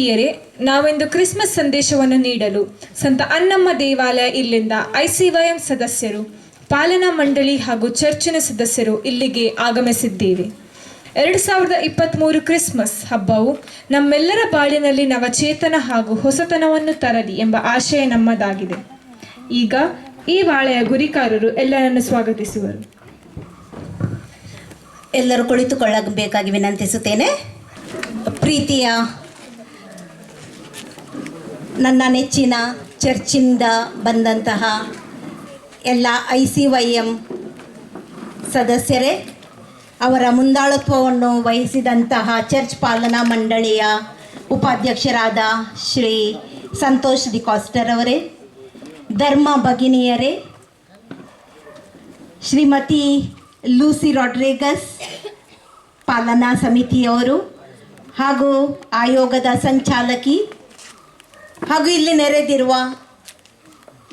ಪ್ರಿಯರೇ, ನಾವಿಂದು ಕ್ರಿಸ್ಮಸ್ ಸಂದೇಶವನ್ನು ನೀಡಲು ಸಂತ ಅನ್ನಮ್ಮ ದೇವಾಲಯ ಇಲ್ಲಿಂದ ICYM ಸದಸ್ಯರು, ಪಾಲನಾ ಮಂಡಳಿ ಹಾಗೂ ಚರ್ಚಿನ ಸದಸ್ಯರು ಇಲ್ಲಿಗೆ ಆಗಮಿಸಿದ್ದೇವೆ. 2023 ಕ್ರಿಸ್ಮಸ್ ಹಬ್ಬವು ನಮ್ಮೆಲ್ಲರ ಬಾಳಿನಲ್ಲಿ ನವಚೇತನ ಹಾಗೂ ಹೊಸತನವನ್ನು ತರಲಿ ಎಂಬ ಆಶಯ ನಮ್ಮದಾಗಿದೆ. ಈಗ ಈ ವಾಳೆಯ ಗುರಿಕಾರರು ಎಲ್ಲರನ್ನು ಸ್ವಾಗತಿಸುವರು. ಎಲ್ಲರೂ ಕುಳಿತುಕೊಳ್ಳಬೇಕಾಗಿ ವಿನಂತಿಸುತ್ತೇನೆ. ಪ್ರೀತಿಯ ನನ್ನ ನೆಚ್ಚಿನ ಚರ್ಚಿಂದ ಬಂದಂತಹ ಎಲ್ಲ ICYM ಸದಸ್ಯರೇ, ಅವರ ಮುಂದಾಳತ್ವವನ್ನು ವಹಿಸಿದಂತಹ ಚರ್ಚ್ ಪಾಲನಾ ಮಂಡಳಿಯ ಉಪಾಧ್ಯಕ್ಷರಾದ ಶ್ರೀ ಸಂತೋಷ್ ಡಿಕಾಸ್ಟರ್ ಅವರೇ, ಧರ್ಮ ಭಗಿನಿಯರೇ, ಶ್ರೀಮತಿ ಲೂಸಿ ರಾಡ್ರಿಗಸ್ ಪಾಲನಾ ಸಮಿತಿಯವರು ಹಾಗೂ ಆಯೋಗದ ಸಂಚಾಲಕಿ ಹಾಗೂ ಇಲ್ಲಿ ನೆರೆದಿರುವ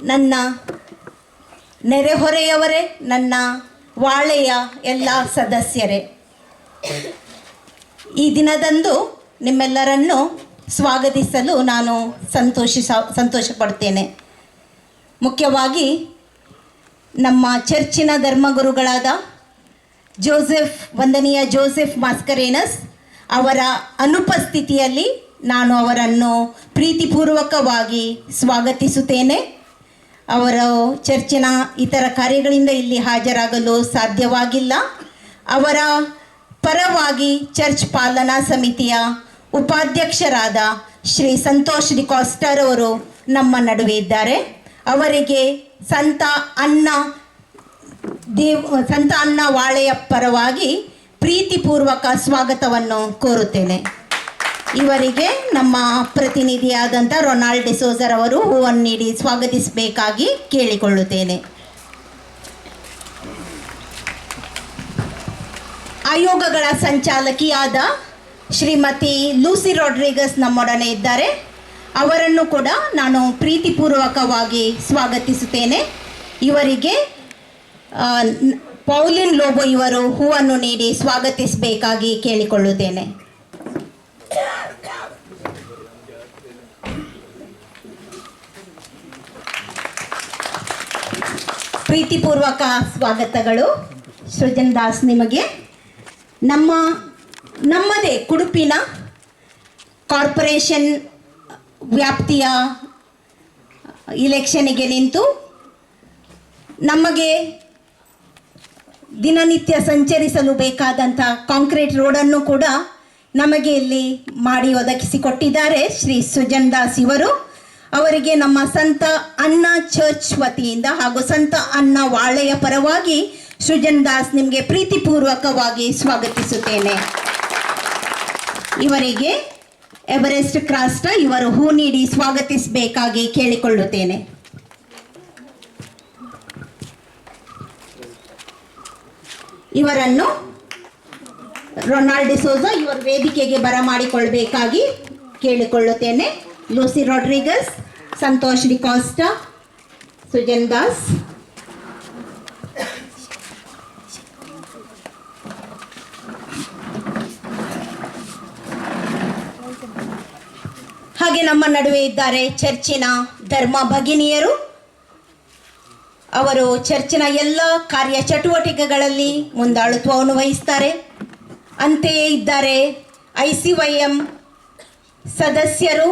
ನನ್ನ ನೆರೆಹೊರೆಯವರೇ, ನನ್ನ ವಾಳೆಯ ಎಲ್ಲ ಸದಸ್ಯರೇ, ಈ ದಿನದಂದು ನಿಮ್ಮೆಲ್ಲರನ್ನು ಸ್ವಾಗತಿಸಲು ನಾನು ಸಂತೋಷ ಪಡ್ತೇನೆ. ಮುಖ್ಯವಾಗಿ ನಮ್ಮ ಚರ್ಚಿನ ಧರ್ಮಗುರುಗಳಾದ ವಂದನೀಯ ಜೋಸೆಫ್ ಮಾಸ್ಕರೇನಸ್ ಅವರ ಅನುಪಸ್ಥಿತಿಯಲ್ಲಿ ನಾನು ಅವರನ್ನು ಪ್ರೀತಿಪೂರ್ವಕವಾಗಿ ಸ್ವಾಗತಿಸುತ್ತೇನೆ. ಅವರು ಚರ್ಚಿನ ಇತರ ಕಾರ್ಯಗಳಿಂದ ಇಲ್ಲಿ ಹಾಜರಾಗಲು ಸಾಧ್ಯವಾಗಿಲ್ಲ. ಅವರ ಪರವಾಗಿ ಚರ್ಚ್ ಪಾಲನಾ ಸಮಿತಿಯ ಉಪಾಧ್ಯಕ್ಷರಾದ ಶ್ರೀ ಸಂತೋಷ್ ಡಿಕಾಸ್ಟರ್ ಅವರು ನಮ್ಮ ನಡುವೆ ಇದ್ದಾರೆ. ಅವರಿಗೆ ಸಂತ ಅನ್ನ ವಾಳೆಯ ಪರವಾಗಿ ಪ್ರೀತಿಪೂರ್ವಕ ಸ್ವಾಗತವನ್ನು ಕೋರುತ್ತೇನೆ. ಇವರಿಗೆ ನಮ್ಮ ಪ್ರತಿನಿಧಿಯಾದಂಥ ರೊನಾಲ್ಡ್ ಡಿಸೋಜರ್ ಅವರು ಹೂವನ್ನು ನೀಡಿ ಸ್ವಾಗತಿಸಬೇಕಾಗಿ ಕೇಳಿಕೊಳ್ಳುತ್ತೇನೆ. ಆಯೋಗಗಳ ಸಂಚಾಲಕಿಯಾದ ಶ್ರೀಮತಿ ಲೂಸಿ ರಾಡ್ರಿಗಸ್ ನಮ್ಮೊಡನೆ ಇದ್ದಾರೆ. ಅವರನ್ನು ಕೂಡ ನಾನು ಪ್ರೀತಿಪೂರ್ವಕವಾಗಿ ಸ್ವಾಗತಿಸುತ್ತೇನೆ. ಇವರಿಗೆ ಪೌಲಿನ್ ಲೋಬೋ ಇವರು ಹೂವನ್ನು ನೀಡಿ ಸ್ವಾಗತಿಸಬೇಕಾಗಿ ಕೇಳಿಕೊಳ್ಳುತ್ತೇನೆ. ಪ್ರೀತಿಪೂರ್ವಕ ಸ್ವಾಗತಗಳು. ಸೃಜನ್ ದಾಸ್, ನಿಮಗೆ ನಮ್ಮದೇ ಕುಡುಪಿನ ಕಾರ್ಪೊರೇಷನ್ ವ್ಯಾಪ್ತಿಯ ಇಲೆಕ್ಷನ್ನಿಗೆ ನಿಂತು ನಮಗೆ ದಿನನಿತ್ಯ ಸಂಚರಿಸಲು ಬೇಕಾದಂಥ ಕಾಂಕ್ರೀಟ್ ರೋಡನ್ನು ಕೂಡ ನಮಗೆ ಇಲ್ಲಿ ಮಾಡಿ ಒದಗಿಸಿಕೊಟ್ಟಿದ್ದಾರೆ ಶ್ರೀ ಸುಜನ್ ದಾಸ್ ಇವರು. ಅವರಿಗೆ ನಮ್ಮ ಸಂತ ಅನ್ನ ಚರ್ಚ್ ವತಿಯಿಂದ ಹಾಗೂ ಸಂತ ಅನ್ನ ವಾಳೆಯ ಪರವಾಗಿ ಸುಜನ್ ದಾಸ್ ನಿಮಗೆ ಪ್ರೀತಿಪೂರ್ವಕವಾಗಿ ಸ್ವಾಗತಿಸುತ್ತೇನೆ. ಇವರಿಗೆ ಎವರೆಸ್ಟ್ ಕ್ರಾಸ್ಟ ಇವರು ಹೂ ನೀಡಿ ಸ್ವಾಗತಿಸಬೇಕಾಗಿ ಕೇಳಿಕೊಳ್ಳುತ್ತೇನೆ. ಇವರನ್ನು ರೊನಾಲ್ಡ್ ಡಿಸೋಜಾ ಇವರ ವೇದಿಕೆಗೆ ಬರಮಾಡಿಕೊಳ್ಳಬೇಕಾಗಿ ಕೇಳಿಕೊಳ್ಳುತ್ತೇನೆ. ಲೂಸಿ ರಾಡ್ರಿಗಸ್, ಸಂತೋಷ್ ಡಿಕಾಸ್ಟಾ, ಸುಜನ್ ದಾಸ್. ಹಾಗೆ ನಮ್ಮ ನಡುವೆ ಇದ್ದಾರೆ ಚರ್ಚಿನ ಧರ್ಮ ಭಗಿನಿಯರು. ಅವರು ಚರ್ಚಿನ ಎಲ್ಲ ಕಾರ್ಯ ಚಟುವಟಿಕೆಗಳಲ್ಲಿ ಮುಂದಾಳತ್ವವನ್ನು ವಹಿಸ್ತಾರೆ. ಅಂತೆಯೇ ಇದ್ದಾರೆ ICYM ಸದಸ್ಯರು,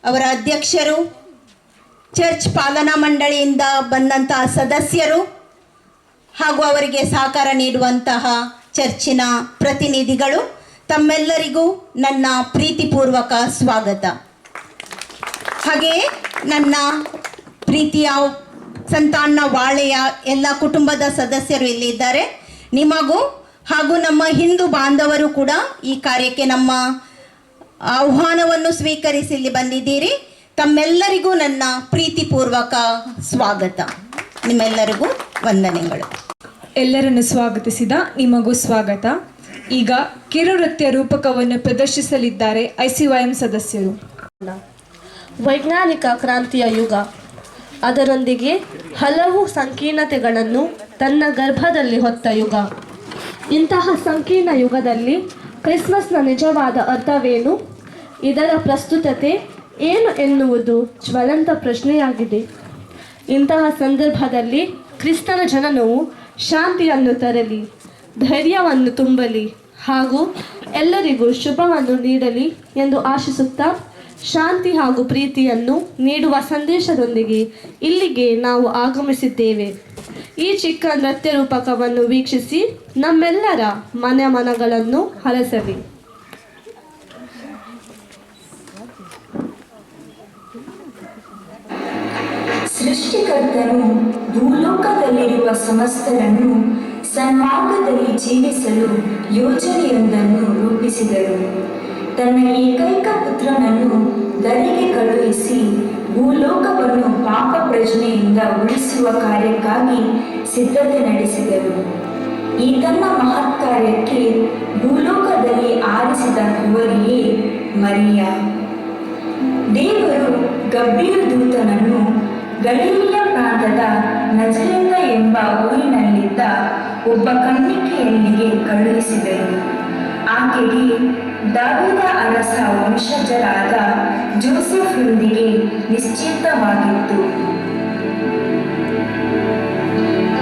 ಅವರ ಅಧ್ಯಕ್ಷರು, ಚರ್ಚ್ ಪಾಲನಾ ಮಂಡಳಿಯಿಂದ ಬಂದಂತಹ ಸದಸ್ಯರು ಹಾಗೂ ಅವರಿಗೆ ಸಹಕಾರ ನೀಡುವಂತಹ ಚರ್ಚಿನ ಪ್ರತಿನಿಧಿಗಳು. ತಮ್ಮೆಲ್ಲರಿಗೂ ನನ್ನ ಪ್ರೀತಿಪೂರ್ವಕ ಸ್ವಾಗತ. ಹಾಗೆಯೇ ನನ್ನ ಪ್ರೀತಿಯ ಸಂತಾನ ವಾಳೆಯ ಎಲ್ಲ ಕುಟುಂಬದ ಸದಸ್ಯರು ಇಲ್ಲಿದ್ದಾರೆ. ನಿಮಗೂ ಹಾಗೂ ನಮ್ಮ ಹಿಂದೂ ಬಾಂಧವರು ಕೂಡ ಈ ಕಾರ್ಯಕ್ಕೆ ನಮ್ಮ ಆಹ್ವಾನವನ್ನು ಸ್ವೀಕರಿಸಿ ಇಲ್ಲಿ ಬಂದಿದ್ದೀರಿ. ತಮ್ಮೆಲ್ಲರಿಗೂ ನನ್ನ ಪ್ರೀತಿಪೂರ್ವಕ ಸ್ವಾಗತ. ನಿಮ್ಮೆಲ್ಲರಿಗೂ ವಂದನೆಗಳು. ಎಲ್ಲರನ್ನು ಸ್ವಾಗತಿಸಿದ ನಿಮಗೂ ಸ್ವಾಗತ. ಈಗ ಕಿರುನೃತ್ಯ ರೂಪಕವನ್ನು ಪ್ರದರ್ಶಿಸಲಿದ್ದಾರೆ ICYM ಸದಸ್ಯರು. ವೈಜ್ಞಾನಿಕ ಕ್ರಾಂತಿಯ ಯುಗ, ಅದರೊಂದಿಗೆ ಹಲವು ಸಂಕೀರ್ಣತೆಗಳನ್ನು ತನ್ನ ಗರ್ಭದಲ್ಲಿ ಹೊತ್ತ ಯುಗ. ಇಂತಹ ಸಂಕೀರ್ಣ ಯುಗದಲ್ಲಿ ಕ್ರಿಸ್ಮಸ್ನ ನಿಜವಾದ ಅರ್ಥವೇನು? ಇದರ ಪ್ರಸ್ತುತತೆ ಏನು ಎನ್ನುವುದು ಜ್ವಲಂತ ಪ್ರಶ್ನೆಯಾಗಿದೆ. ಇಂತಹ ಸಂದರ್ಭದಲ್ಲಿ ಕ್ರಿಸ್ತನ ಜನನವು ಶಾಂತಿಯನ್ನು ತರಲಿ, ಧೈರ್ಯವನ್ನು ತುಂಬಲಿ ಹಾಗೂ ಎಲ್ಲರಿಗೂ ಶುಭವನ್ನು ನೀಡಲಿ ಎಂದು ಆಶಿಸುತ್ತಾ, ಶಾಂತಿ ಹಾಗೂ ಪ್ರೀತಿಯನ್ನು ನೀಡುವ ಸಂದೇಶದೊಂದಿಗೆ ಇಲ್ಲಿಗೆ ನಾವು ಆಗಮಿಸಿದ್ದೇವೆ. ಈ ಚಿಕ್ಕ ನೃತ್ಯ ರೂಪಕವನ್ನು ವೀಕ್ಷಿಸಿ ನಮ್ಮೆಲ್ಲರ ಮನಗಳನ್ನು ಹರಸಲಿ. ಸೃಷ್ಟಿಕರ್ತನು ಭೂಲೋಕದಲ್ಲಿರುವ ಸಮಸ್ತರನ್ನು ಸನ್ಮಾರ್ಗದಲ್ಲಿ ಜೀವಿಸಲು ಯೋಜನೆಯೊಂದನ್ನು ರೂಪಿಸಿದರು. ತನ್ನ ಏಕೈಕ ಪುತ್ರನನ್ನು ಧರೆಗೆ ಕಳುಹಿಸಿ ಭೂಲೋಕವನ್ನು ಪಾಪ ಪ್ರಜ್ಞೆಯಿಂದ ಉಳಿಸುವ ಕಾರ್ಯಕ್ಕಾಗಿ ಸಿದ್ಧತೆ ನಡೆಸಿದರು. ಈ ತನ್ನ ಮಹತ್ ಕಾರ್ಯಕ್ಕೆ ಭೂಲೋಕದಲ್ಲಿ ಆರಿಸಿದ ಕುವರಿಯೇ ಮರಿಯ. ದೇವರು ಗಬ್ರಿಯೇಲ ದೂತನನ್ನು ಗಲಿಲಾಯ ಪ್ರಾಂತದ ನಜರೇತ ಎಂಬ ಊರಿನಲ್ಲಿದ್ದ ಒಬ್ಬ ಕನ್ನಿಕೆಯಲ್ಲಿಗೆ ಕಳುಹಿಸಿದರು. ಆಕೆಗೆ ದಾವೀದ ಅರಸ ವಂಶಜರಾದ ಜೋಸೆಫ್ರೊಂದಿಗೆ ನಿಶ್ಚಿತವಾಗಿತ್ತು.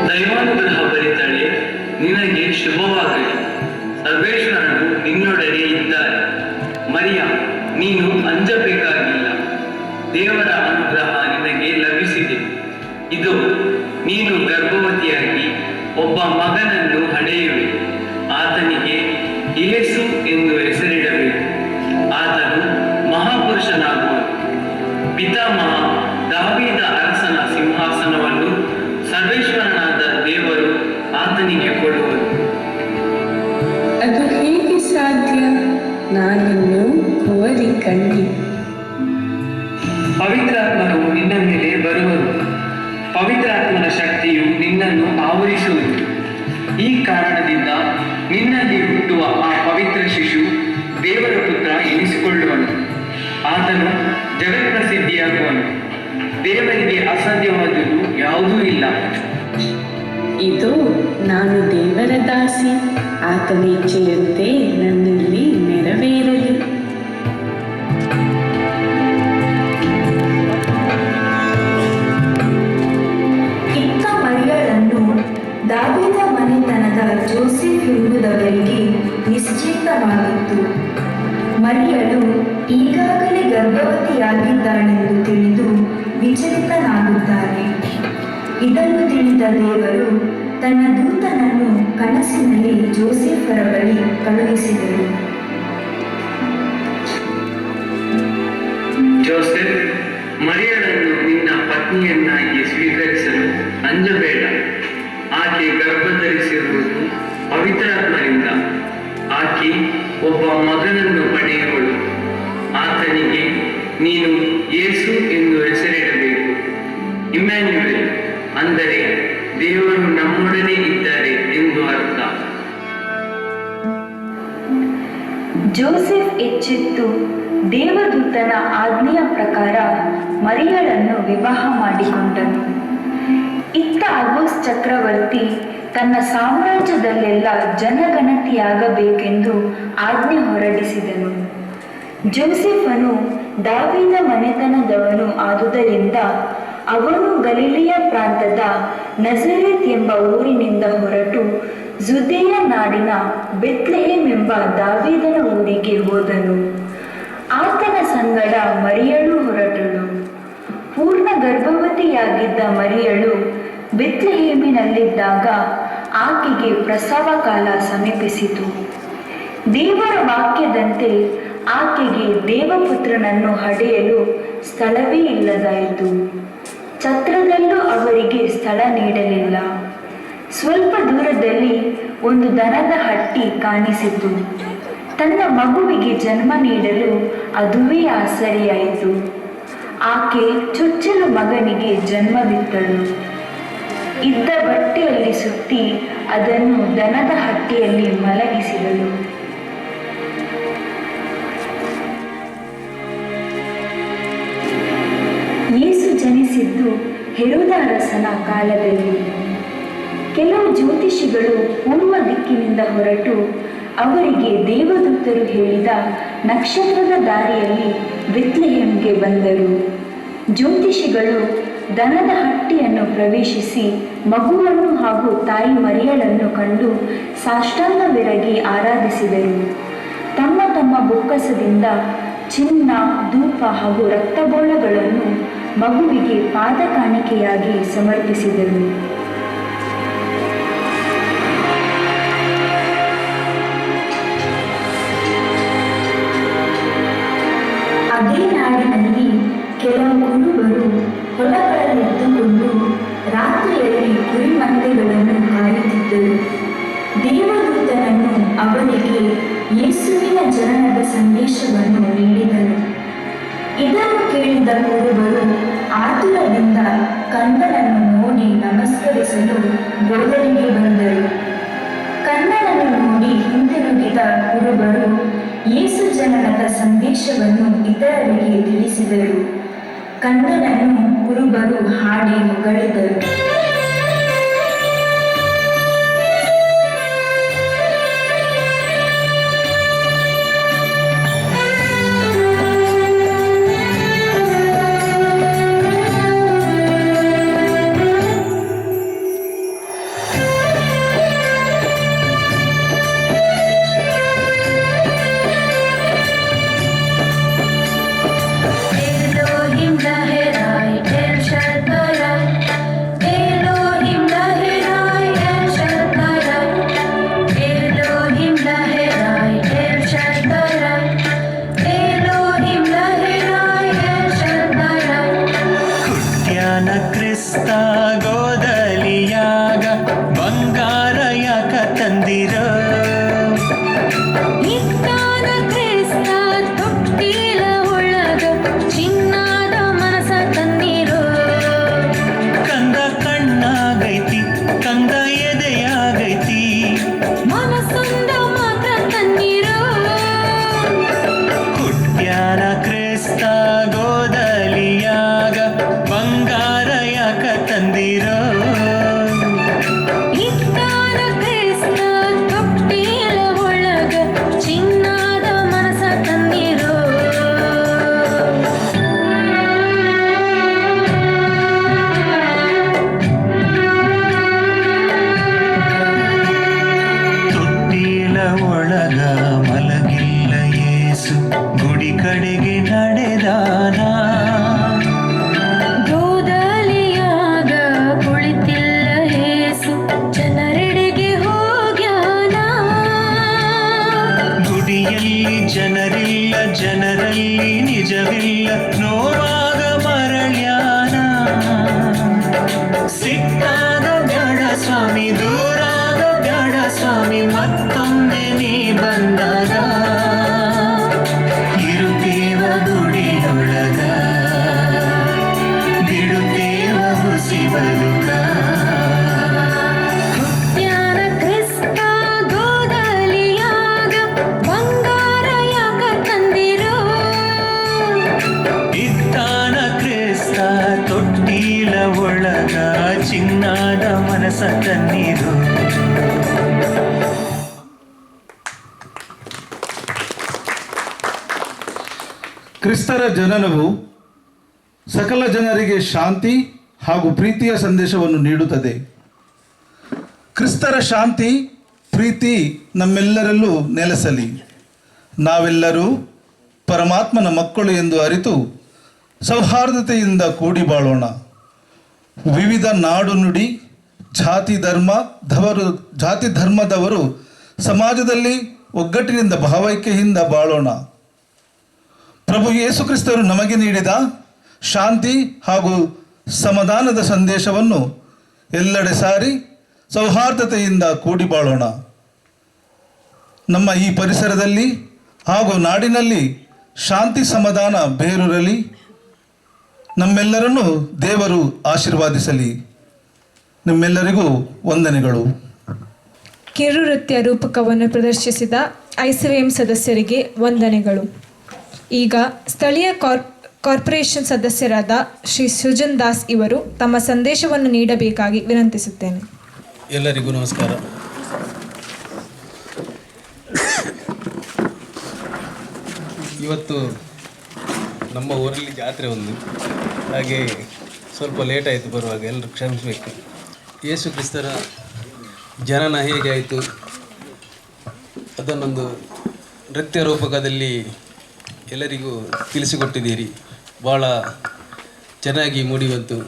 ದೈವಾನುಗ್ರಹ ಭರಿತಳೆ, ನಿನಗೆ ಶುಭವಾಗಲಿ, ಸರ್ವೇಶ್ವರನು ನಿನ್ನೊಡನೆ ಇದ್ದಾರೆ. ಮರಿಯ, ನೀನು ಅಂಜಬೇಕಾಗಿಲ್ಲ, ದೇವರ ಅನುಗ್ರಹ ನಿನಗೆ ಲಭಿಸಿದೆ. ಇದು ನೀನು ಗರ್ಭವತಿಯಾಗಿ ಒಬ್ಬ ಮಗನನ್ನು ಹಡೆಯುವೆ. ಆತನಿಗೆ ಯೇಸು ಎಂದು ಹೆಸರಿಡಬೇಕು. ಆತನು ಮಹಾಪುರುಷನಾಗುವನು. ಪಿತಾಮಹ ದಾವೀದ ಅರಸನ ಸಿಂಹಾಸನವನ್ನು ಸರ್ವೇಶ್ವರನಾದ ದೇವರು ಆತನಿಗೆ ಕೊಡುವರು. ಅದು ಹೇಗೆ ಸಾಧ್ಯ? ನಾನಿನ್ನು ಕುವರಿ ಕಣ್ಣಿ. ಪವಿತ್ರಾತ್ಮನು ನಿನ್ನ ಮೇಲೆ ಬರುವರು. ಪವಿತ್ರಾತ್ಮನ ಶಕ್ತಿಯು ನಿನ್ನನ್ನು ಆವರಿಸುವುದು. ಈ ಕಾರಣದಿಂದ ನಿನ್ನಲ್ಲಿ ಹುಟ್ಟುವ ಆ ಪವಿತ್ರ ಶಿಶು ದೇವರ ಪುತ್ರ ಎನಿಸಿಕೊಳ್ಳುವನು. ಆತನು ಜಗತ್ಪ್ರಸಿದ್ಧಿಯಾಗುವನು. ದೇವರಿಗೆ ಅಸಾಧ್ಯವಾದುದು ಯಾವುದೂ ಇಲ್ಲ. ಇದು ನಾನು ದೇವರ ದಾಸಿ, ಆತನ ಇಚ್ಛೆಯಂತೆ ನನ್ನಲ್ಲಿ ನೆರವೇರಲಿ. ಇತ್ತ ಮರಿಯಳನ್ನು ದಾವೀದ ಮನೆತನದ ಜೋಸೆಫ್ ಎಂಬುದವರಿಗೆ ನಿಶ್ಚಿತವಾಗಿತ್ತು. ಮರಿಯಳು ಈಗಾಗಲೇ ಗರ್ಭವತಿಯಾಗಿದ್ದಾಳೆಂದು ತಿಳಿದು ವಿಚಲಿತನಾಗುತ್ತಾನೆ. ಇದನ್ನು ತಿಳಿದ ದೇವರು ತನ್ನ ದೂತನನ್ನು ಕನಸಿನಲ್ಲಿ ಜೋಸೆಫರ ಬಳಿ ಕಳುಹಿಸಿದರು. ಜೋಸೆಫ್, ಮರಿಯಳನ್ನು ನಿನ್ನ ಪತ್ನಿಯನ್ನಾಗಿ ಸ್ವೀಕರಿಸಲು ಅಂಜಬೇಡ. ಆಕೆ ಗರ್ಭಧರಿಸಿರುವುದು ಪವಿತ್ರಾತ್ಮರಿಂದ. ಆಕೆ ಒಬ್ಬ ಮಗನನ್ನು ಪಡೆಯುವಳು. ಆತನಿಗೆ ನೀನು ಯೇಸು ಎಂದು ಹೆಸರಿಡಬೇಕು. ಇಮ್ಯಾನ್ಯುಯಲ್ ಅಂದರೆ ದೇವರು ನಮ್ಮೊಡನೆ ಇದ್ದಾರೆ ಎಂದು ಅರ್ಥ. ಜೋಸೆಫ್ ಎಚ್ಚೆತ್ತು ದೇವದೂತನ ಆಜ್ಞೆಯ ಪ್ರಕಾರ ಮರಿಯಳನ್ನು ವಿವಾಹ ಮಾಡಿಕೊಂಡನು. ಇತ್ತ ಅಗೋಸ್ ಚಕ್ರವರ್ತಿ ತನ್ನ ಸಾಮ್ರಾಜ್ಯದಲ್ಲೆಲ್ಲ ಜನಗಣತಿಯಾಗಬೇಕೆಂದು ಆಜ್ಞೆ ಹೊರಡಿಸಿದನು. ಜೋಸೆಫನು ದಾವೀದ ಮನೆತನದವನು ಆದುದರಿಂದ ಅವನು ಗಲಿಲಾಯ ಪ್ರಾಂತದ ನಜರೇತ್ ಎಂಬ ಊರಿನಿಂದ ಹೊರಟು ಜುದೇಯ ನಾಡಿನ ಬೆತ್ಲೆಹೇಮ್ ಎಂಬ ದಾವೀದನ ಊರಿಗೆ ಹೋದನು. ಆತನ ಸಂಗಡ ಮರಿಯಳು ಹೊರಟಳು. ಪೂರ್ಣ ಗರ್ಭವತಿಯಾಗಿದ್ದ ಮರಿಯಳು ಬೆತ್ಲೆಹೇಮಿನಲ್ಲಿದ್ದಾಗ ಆಕೆಗೆ ಪ್ರಸವ ಕಾಲ ಸಮೀಪಿಸಿತು. ದೇವರ ವಾಕ್ಯದಂತೆ ಆಕೆಗೆ ದೇವಪುತ್ರನನ್ನು ಹಡೆಯಲು ಸ್ಥಳವೇ ಇಲ್ಲದಾಯಿತು. ಛತ್ರದಲ್ಲೂ ಅವರಿಗೆ ಸ್ಥಳ ನೀಡಲಿಲ್ಲ. ಸ್ವಲ್ಪ ದೂರದಲ್ಲಿ ಒಂದು ದನದ ಹಟ್ಟಿ ಕಾಣಿಸಿತು. ತನ್ನ ಮಗುವಿಗೆ ಜನ್ಮ ನೀಡಲು ಅದುವೇ ಆಸರೆಯಾಯಿತು. ಆಕೆ ಚೊಚ್ಚಲು ಮಗನಿಗೆ ಜನ್ಮವಿತ್ತಳು. ಇದ್ದ ಬಟ್ಟೆಯಲ್ಲಿ ಸುತ್ತಿ ಅದನ್ನು ದನದ ಹಟ್ಟಿಯಲ್ಲಿ ಮಲಗಿಸಿದಳು. ಯೇಸು ಜನಿಸಿದ್ದು ಹೆರೋದ ಅರಸನ ಕಾಲದಲ್ಲಿ. ಕೆಲವು ಜ್ಯೋತಿಷಿಗಳು ಪೂರ್ವ ದಿಕ್ಕಿನಿಂದ ಹೊರಟು ಅವರಿಗೆ ದೇವದೂತರು ಹೇಳಿದ ನಕ್ಷತ್ರದ ದಾರಿಯಲ್ಲಿ ಬೆತ್ಲೆಹೆಮ್ಗೆ ಬಂದರು. ಜ್ಯೋತಿಷಿಗಳು ದನದ ಹಟ್ಟಿಯನ್ನು ಪ್ರವೇಶಿಸಿ ಮಗುವನ್ನು ಹಾಗೂ ತಾಯಿ ಮರಿಯಳನ್ನು ಕಂಡು ಸಾಷ್ಟಾಂಗವೆರಗಿ ಆರಾಧಿಸಿದರು. ತಮ್ಮ ತಮ್ಮ ಬೊಕ್ಕಸದಿಂದ ಚಿನ್ನ, ಧೂಪ ಹಾಗೂ ರಕ್ತಬೋಳಗಳನ್ನು ಮಗುವಿಗೆ ಪಾದ ಕಾಣಿಕೆಯಾಗಿ ಸಮರ್ಪಿಸಿದರು. ಅದೇ ನಾಡಿನಲ್ಲಿ ಕೆಲವು ಕುರುಬರು ಹೊಲಗಳನ್ನೆತ್ತುಕೊಂಡು ರಾತ್ರಿಯಲ್ಲಿ ಕುರಿಮಂದೆಗಳನ್ನು ಕಾಯುತ್ತಿದ್ದರು. ದೇವದೂತನನ್ನು ಅವರಿಗೆ ಯೇಸುವಿನ ಜನನದ ಸಂದೇಶವನ್ನು ನೀಡಿದನು. ಇದನ್ನು ಕೇಳಿದ ಕುರುಬರು ಆತುರದಿಂದ ಕನ್ನಡನ್ನು ನೋಡಿ ನಮಸ್ಕರಿಸಲು ಗೋದಲಿಗೆ ಬಂದರು. ಕನ್ನಡನ್ನು ನೋಡಿ ಹಿಂದಿರುಗಿದ ಕುರುಬರು ಯೇಸು ಜನನದ ಸಂದೇಶವನ್ನು ಇತರರಿಗೆ ತಿಳಿಸಿದರು. ಕನ್ನಡನ್ನು ಕುರುಬರು ಹಾಡಿ ಹೊಗಳಿದರು. ಕ್ರಿಸ್ತ ಗೋದಲಿಯಾಗ ಬಂಗಾರ ಯಾಕ ತಂದಿರೋ, ಇತ್ತಾನ ಕ್ರಿಸ್ತ ತೊಟ್ಟಿಲ ಒಳಗ ಚಿನ್ನದ ಮನಸ ತಂದಿರೋ, ಕಂದ ಕಣ್ಣಾಗೈತಿ ಕಂದ ಎದೆಯಾಗೈತಿ ಮನಸೊಂದ ಮಾತ್ರ ತಂದಿರೋ, ಹುಟ್ಟ್ಯಾನ ಕ್ರಿಸ್ತ ಗೋದಲಿಯಾಗ ಬಂಗಾರ ಯಾಕ ತಂದಿರೋ, ಇತ್ತಾನ ಕ್ರಿಸ್ತ ತೊಟ್ಟಿಲ ಒಳಗ ಚಿನ್ನದ ಮನಸ ತಂದಿರೋ. ತೊಟ್ಟಿಲ ಒಳಗ ಮಲಗಿಲ್ಲ ಯೇಸು ಗುಡಿ ಕಡೆಗೆ ನಡೆದಾನ, ಗೋದಲಿಯಾಗ ಕುಳಿತಿಲ್ಲ ಯೇಸು ಜನರೆಡೆಗೆ ಹೋಗ್ಯಾನ, ಗುಡಿಯಲ್ಲಿ ಜನರಿಲ್ಲ ಜನರಲ್ಲಿ ನಿಜವಿಲ್ಲ ನೋವಾಗ ಮರಳ್ಯಾನ, ಸಿಕ್ಕಾಗ ಬ್ಯಾಡ ಸ್ವಾಮಿ ದೂರಾಗ ಬ್ಯಾಡ ಸ್ವಾಮಿ ಮತ್ತೊಮ್ಮೆ ನೀ ಬಂದಾಗ ಇರುತ್ತೇವ ಗುಡಿಯೊಳಗ ಬಿಡುತ್ತೇವ ಹುಸಿ ಬದುಕ. ಜ್ಞಾನ ಕ್ರಿಸ್ತ ಗೋದಲಿಯಾಗ ಬಂಗಾರ ಯಾಕ ತಂದಿರೋ, ಇತ್ತಾನ ಕ್ರಿಸ್ತ ತೊಟ್ಟಿಲ ಒಳಗ ಚಿನ್ನದ ಮನಸ ತನ್ನಿರು. ಕ್ರಿಸ್ತರ ಜನನವು ಸಕಲ ಜನರಿಗೆ ಶಾಂತಿ ಹಾಗೂ ಪ್ರೀತಿಯ ಸಂದೇಶವನ್ನು ನೀಡುತ್ತದೆ. ಕ್ರಿಸ್ತರ ಶಾಂತಿ ಪ್ರೀತಿ ನಮ್ಮೆಲ್ಲರಲ್ಲೂ ನೆಲೆಸಲಿ. ನಾವೆಲ್ಲರೂ ಪರಮಾತ್ಮನ ಮಕ್ಕಳು ಎಂದು ಅರಿತು ಸೌಹಾರ್ದತೆಯಿಂದ ಕೂಡಿ ಬಾಳೋಣ. ವಿವಿಧ ನಾಡು ನುಡಿ ಜಾತಿ ಧರ್ಮದವರು ಸಮಾಜದಲ್ಲಿ ಒಗ್ಗಟ್ಟಿನಿಂದ ಭಾವೈಕ್ಯದಿಂದ ಬಾಳೋಣ. ಪ್ರಭು ಯೇಸು ಕ್ರಿಸ್ತರು ನಮಗೆ ನೀಡಿದ ಶಾಂತಿ ಹಾಗೂ ಸಮಾಧಾನದ ಸಂದೇಶವನ್ನು ಎಲ್ಲೆಡೆ ಸಾರಿ ಸೌಹಾರ್ದತೆಯಿಂದ ಕೂಡಿ ಬಾಳೋಣ. ನಮ್ಮ ಈ ಪರಿಸರದಲ್ಲಿ ಹಾಗೂ ನಾಡಿನಲ್ಲಿ ಶಾಂತಿ ಸಮಾಧಾನ ಬೇರೂರಲಿ. ನಮ್ಮೆಲ್ಲರನ್ನು ದೇವರು ಆಶೀರ್ವಾದಿಸಲಿ. ನಿಮ್ಮೆಲ್ಲರಿಗೂ ವಂದನೆಗಳು. ಕಿರುನೃತ್ಯ ರೂಪಕವನ್ನು ಪ್ರದರ್ಶಿಸಿದ ಐಸಿವಿಎಂ ಸದಸ್ಯರಿಗೆ ವಂದನೆಗಳು. ಈಗ ಸ್ಥಳೀಯ ಕಾರ್ಪೊರೇಷನ್ ಸದಸ್ಯರಾದ ಶ್ರೀ ಸುಜನ್ ದಾಸ್ ಇವರು ತಮ್ಮ ಸಂದೇಶವನ್ನು ನೀಡಬೇಕಾಗಿ ವಿನಂತಿಸುತ್ತೇನೆ. ಎಲ್ಲರಿಗೂ ನಮಸ್ಕಾರ. ಇವತ್ತು ನಮ್ಮ ಊರಲ್ಲಿ ಜಾತ್ರೆ ಒಂದು, ಹಾಗೆ ಸ್ವಲ್ಪ ಲೇಟ್ ಆಯಿತು ಬರುವಾಗ, ಎಲ್ಲರೂ ಕ್ಷಮಿಸಬೇಕು. ಯೇಸು ಕ್ರಿಸ್ತರ ಜನನ ಹೇಗೆ ಆಯಿತು ಅದನ್ನೊಂದು ನೃತ್ಯ ರೂಪಕದಲ್ಲಿ ಎಲ್ಲರಿಗೂ ತಿಳಿಸಿಕೊಟ್ಟಿದ್ದೀರಿ. ಭಾಳ ಚೆನ್ನಾಗಿ ಮೂಡಿಬಂತು.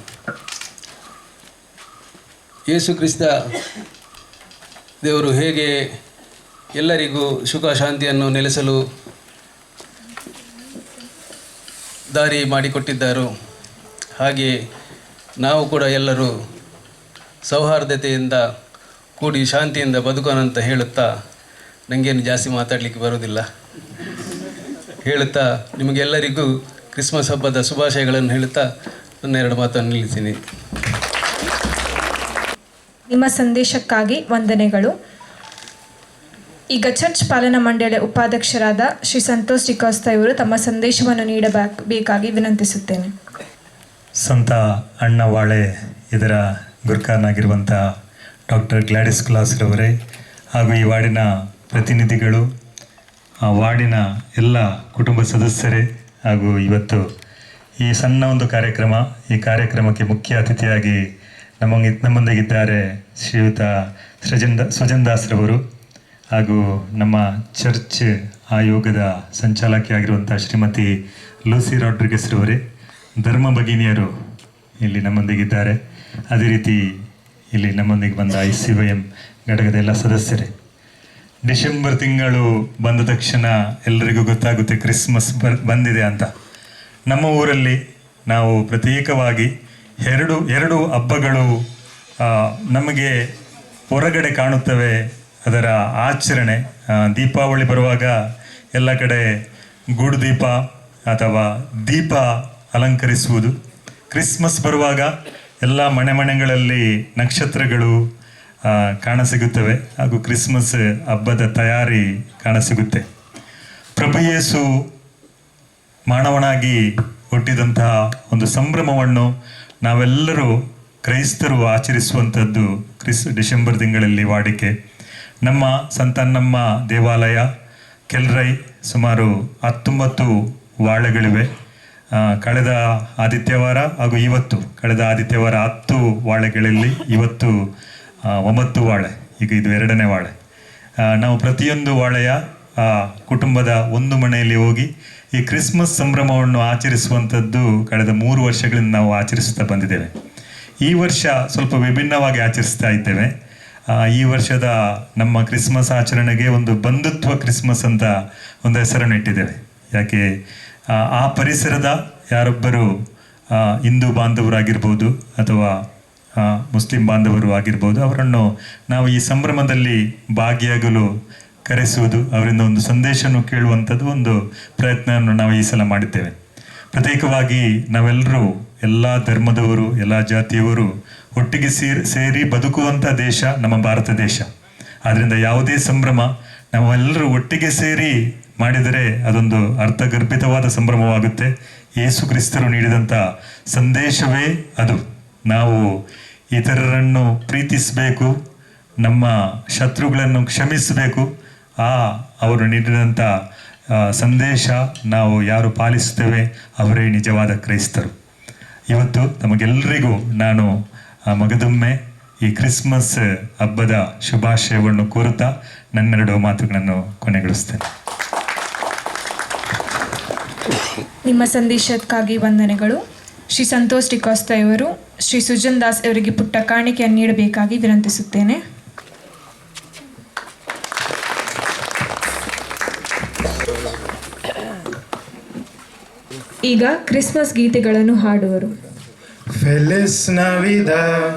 ಯೇಸು ಕ್ರಿಸ್ತ ದೇವರು ಹೇಗೆ ಎಲ್ಲರಿಗೂ ಸುಖ ಶಾಂತಿಯನ್ನು ನೆಲೆಸಲು ದಾರಿ ಮಾಡಿಕೊಟ್ಟಿದ್ದಾರೋ ಹಾಗೆ ನಾವು ಕೂಡ ಎಲ್ಲರೂ ಸೌಹಾರ್ದತೆಯಿಂದ ಕೂಡಿ ಶಾಂತಿಯಿಂದ ಬದುಕೋಣ ಅಂತ ಹೇಳುತ್ತಾ, ನನಗೇನು ಜಾಸ್ತಿ ಮಾತಾಡಲಿಕ್ಕೆ ಬರೋದಿಲ್ಲ, ಹೇಳುತ್ತಾ ನಿಮಗೆಲ್ಲರಿಗೂ ಕ್ರಿಸ್ಮಸ್ ಹಬ್ಬದ ಶುಭಾಶಯಗಳನ್ನು ಹೇಳುತ್ತಾ ನನ್ನ 2 ಮಾತನ್ನು ನಿಲ್ಲಿಸ್ತೀನಿ. ನಿಮ್ಮ ಸಂದೇಶಕ್ಕಾಗಿ ವಂದನೆಗಳು. ಈಗ ಚರ್ಚ್ ಪಾಲನಾ ಮಂಡಳಿಯ ಉಪಾಧ್ಯಕ್ಷರಾದ ಶ್ರೀ ಸಂತೋಷ್ ಡಿಕಾಸ್ತಾ ಇವರು ತಮ್ಮ ಸಂದೇಶವನ್ನು ನೀಡಬೇಕಾಗಿ ವಿನಂತಿಸುತ್ತೇನೆ. ಸಂತ ಅಣ್ಣ ವಾಳೆ ಇದರ ಗುರ್ಕಾರನಾಗಿರುವಂಥ ಡಾಕ್ಟರ್ ಗ್ಲಾಡಿಸ್ ಕ್ಲಾಸ್ರವರೇ ಹಾಗೂ ಈ ವಾರ್ಡಿನ ಪ್ರತಿನಿಧಿಗಳು, ಆ ವಾರ್ಡಿನ ಎಲ್ಲ ಕುಟುಂಬ ಸದಸ್ಯರೇ ಹಾಗೂ ಇವತ್ತು ಈ ಸಣ್ಣ ಒಂದು ಕಾರ್ಯಕ್ರಮ, ಈ ಕಾರ್ಯಕ್ರಮಕ್ಕೆ ಮುಖ್ಯ ಅತಿಥಿಯಾಗಿ ನಮ್ಮೊಂದಿಗಿದ್ದಾರೆ ಶ್ರೀಯುತ ಸುಜನ್ ದಾಸ್ರವರು ಹಾಗೂ ನಮ್ಮ ಚರ್ಚ್ ಆಯೋಗದ ಸಂಚಾಲಕಿಯಾಗಿರುವಂಥ ಶ್ರೀಮತಿ ಲೂಸಿ ರಾಡ್ರಿಗಸ್ರವರೇ, ಧರ್ಮ ಭಗಿನಿಯರು ಇಲ್ಲಿ ನಮ್ಮೊಂದಿಗಿದ್ದಾರೆ. ಅದೇ ರೀತಿ ಇಲ್ಲಿ ನಮ್ಮೊಂದಿಗೆ ಬಂದ ICYM ಘಟಕದ ಎಲ್ಲ ಸದಸ್ಯರೇ. ಡಿಸೆಂಬರ್ ತಿಂಗಳು ಬಂದ ತಕ್ಷಣ ಎಲ್ಲರಿಗೂ ಗೊತ್ತಾಗುತ್ತೆ ಕ್ರಿಸ್ಮಸ್ ಬಂದಿದೆ ಅಂತ. ನಮ್ಮ ಊರಲ್ಲಿ ನಾವು ಪ್ರತ್ಯೇಕವಾಗಿ ಎರಡು ಹಬ್ಬಗಳು ನಮಗೆ ಹೊರಗಡೆ ಕಾಣುತ್ತವೆ. ಅದರ ಆಚರಣೆ, ದೀಪಾವಳಿ ಬರುವಾಗ ಎಲ್ಲ ಕಡೆ ಗೂಡು ದೀಪ ಅಥವಾ ದೀಪ ಅಲಂಕರಿಸುವುದು. ಕ್ರಿಸ್ಮಸ್ ಬರುವಾಗ ಎಲ್ಲ ಮನೆಗಳಲ್ಲಿ ನಕ್ಷತ್ರಗಳು ಕಾಣಸಿಗುತ್ತವೆ ಹಾಗೂ ಕ್ರಿಸ್ಮಸ್ ಹಬ್ಬದ ತಯಾರಿ ಕಾಣಸಿಗುತ್ತೆ. ಪ್ರಭು ಯೇಸು ಮಾನವನಾಗಿ ಹುಟ್ಟಿದಂತಹ ಒಂದು ಸಂಭ್ರಮವನ್ನು ನಾವೆಲ್ಲರೂ ಕ್ರೈಸ್ತರು ಆಚರಿಸುವಂಥದ್ದು ಡಿಸೆಂಬರ್ ತಿಂಗಳಲ್ಲಿ ವಾಡಿಕೆ. ನಮ್ಮ ಸಂತನ್ನಮ್ಮ ದೇವಾಲಯ ಕೆಲ್ರೈ ಸುಮಾರು 19 ವಾಳೆಗಳಿವೆ. ಕಳೆದ ಆದಿತ್ಯವಾರ ಹಾಗೂ ಇವತ್ತು, ಕಳೆದ ಆದಿತ್ಯವಾರ 10 ವಾಳೆಗಳಲ್ಲಿ ಇವತ್ತು 9 ವಾಳೆ, ಈಗ ಇದು 2ನೇ ವಾಳೆ. ನಾವು ಪ್ರತಿಯೊಂದು ವಾಳೆಯ ಕುಟುಂಬದ ಒಂದು ಮನೆಯಲ್ಲಿ ಹೋಗಿ ಈ ಕ್ರಿಸ್ಮಸ್ ಸಂಭ್ರಮವನ್ನು ಆಚರಿಸುವಂಥದ್ದು ಕಳೆದ 3 ವರ್ಷಗಳಿಂದ ನಾವು ಆಚರಿಸುತ್ತಾ ಬಂದಿದ್ದೇವೆ. ಈ ವರ್ಷ ಸ್ವಲ್ಪ ವಿಭಿನ್ನವಾಗಿ ಆಚರಿಸ್ತಾ ಇದ್ದೇವೆ. ಈ ವರ್ಷದ ನಮ್ಮ ಕ್ರಿಸ್ಮಸ್ ಆಚರಣೆಗೆ ಒಂದು ಬಂಧುತ್ವ ಕ್ರಿಸ್ಮಸ್ ಅಂತ ಒಂದು ಹೆಸರನ್ನು ಇಟ್ಟಿದ್ದೇವೆ. ಯಾಕೆ ಆ ಪರಿಸರದ ಯಾರೊಬ್ಬರು ಹಿಂದೂ ಬಾಂಧವರಾಗಿರ್ಬೋದು ಅಥವಾ ಮುಸ್ಲಿಂ ಬಾಂಧವರು ಆಗಿರ್ಬೋದು, ಅವರನ್ನು ನಾವು ಈ ಸಂಭ್ರಮದಲ್ಲಿ ಭಾಗಿಯಾಗಲು ಕರೆಸುವುದು, ಅವರಿಂದ ಒಂದು ಸಂದೇಶವನ್ನು ಕೇಳುವಂಥದ್ದು ಒಂದು ಪ್ರಯತ್ನವನ್ನು ನಾವು ಈ ಸಲ ಮಾಡಿದ್ದೇವೆ. ಪ್ರತ್ಯೇಕವಾಗಿ ನಾವೆಲ್ಲರೂ ಎಲ್ಲ ಧರ್ಮದವರು, ಎಲ್ಲ ಜಾತಿಯವರು ಒಟ್ಟಿಗೆ ಸೇರಿ ಬದುಕುವಂಥ ದೇಶ ನಮ್ಮ ಭಾರತ ದೇಶ. ಆದ್ದರಿಂದ ಯಾವುದೇ ಸಂಭ್ರಮ ನಾವೆಲ್ಲರೂ ಒಟ್ಟಿಗೆ ಸೇರಿ ಮಾಡಿದರೆ ಅದೊಂದು ಅರ್ಥಗರ್ಭಿತವಾದ ಸಂಭ್ರಮವಾಗುತ್ತೆ. ಯೇಸು ಕ್ರಿಸ್ತರು ನೀಡಿದಂಥ ಸಂದೇಶವೇ ಅದು. ನಾವು ಇತರರನ್ನು ಪ್ರೀತಿಸಬೇಕು, ನಮ್ಮ ಶತ್ರುಗಳನ್ನು ಕ್ಷಮಿಸಬೇಕು. ಅವರು ನೀಡಿದಂಥ ಸಂದೇಶ ನಾವು ಯಾರು ಪಾಲಿಸುತ್ತೇವೆ ಅವರೇ ನಿಜವಾದ ಕ್ರೈಸ್ತರು. ಇವತ್ತು ನಮಗೆಲ್ಲರಿಗೂ ನಾನು ಮಗದೊಮ್ಮೆ ಈ ಕ್ರಿಸ್ಮಸ್ ಹಬ್ಬದ ಶುಭಾಶಯವನ್ನು ಕೋರುತ್ತಾ ನನ್ನೆರಡು ಮಾತುಗಳನ್ನು ಕೊನೆಗೊಳಿಸ್ತೇನೆ. ನಿಮ್ಮ ಸಂದೇಶಕ್ಕಾಗಿ ವಂದನೆಗಳು. ಶ್ರೀ ಸಂತೋಷ್ ಡಿಕಾಸ್ತಾ ಇವರು ಶ್ರೀ ಸುಜನ್ ದಾಸ್ ಅವರಿಗೆ ಪುಟ್ಟ ಕಾಣಿಕೆಯನ್ನು ನೀಡಬೇಕಾಗಿ ವಿನಂತಿಸುತ್ತೇನೆ. ಈಗ ಕ್ರಿಸ್ಮಸ್ ಗೀತೆಗಳನ್ನು ಹಾಡುವರು. Feliz Navidad,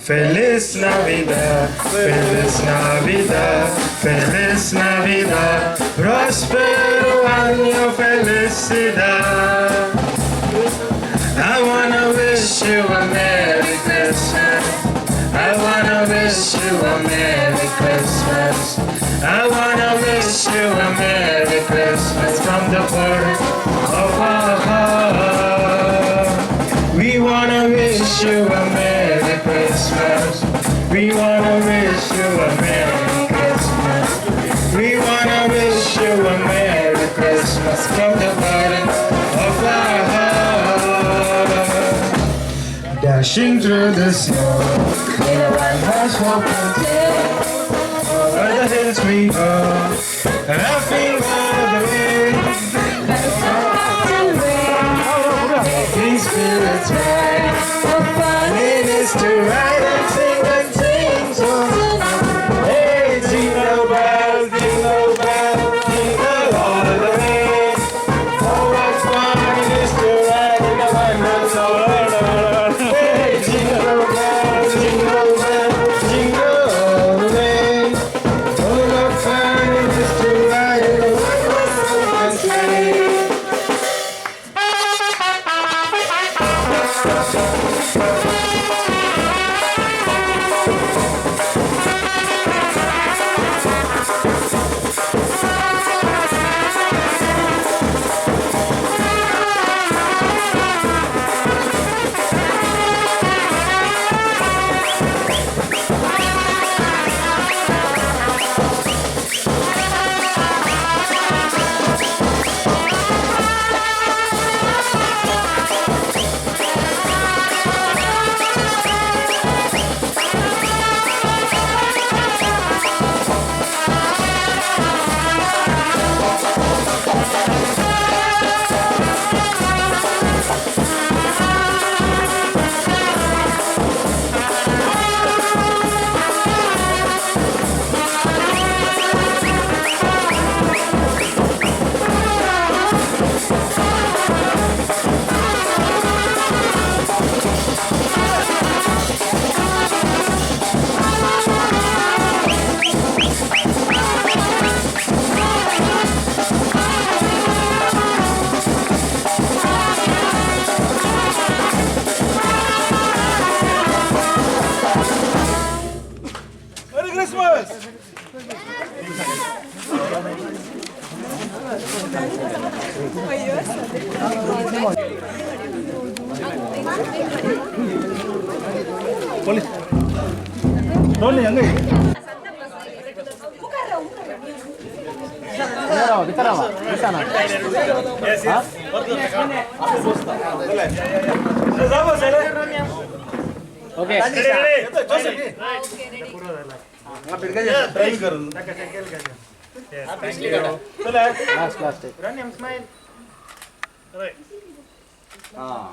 Feliz Navidad, Feliz Navidad, Feliz Navidad, Prospero año felicidad. I wanna wish you a Merry Christmas. I wanna wish you a Merry Christmas. I wanna wish you a Merry Christmas from the bottom of our heart. We wanna wish you a Merry Christmas. We wanna wish you a Merry Christmas. We wanna wish you a Merry dashing through the snow. In a white horse open sleigh. Over the hills we go, laughing by the wind. Making spirits bright. What fun it is to ride and sing songs. Hey, jingle bells, jingle all the way. Oh, what fun it is to ride in a one-horse open sleigh. Hey, jingle bells, jingle all the way. Oh, what fun it is to ride in a one-horse open sleigh.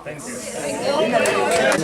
Thank you.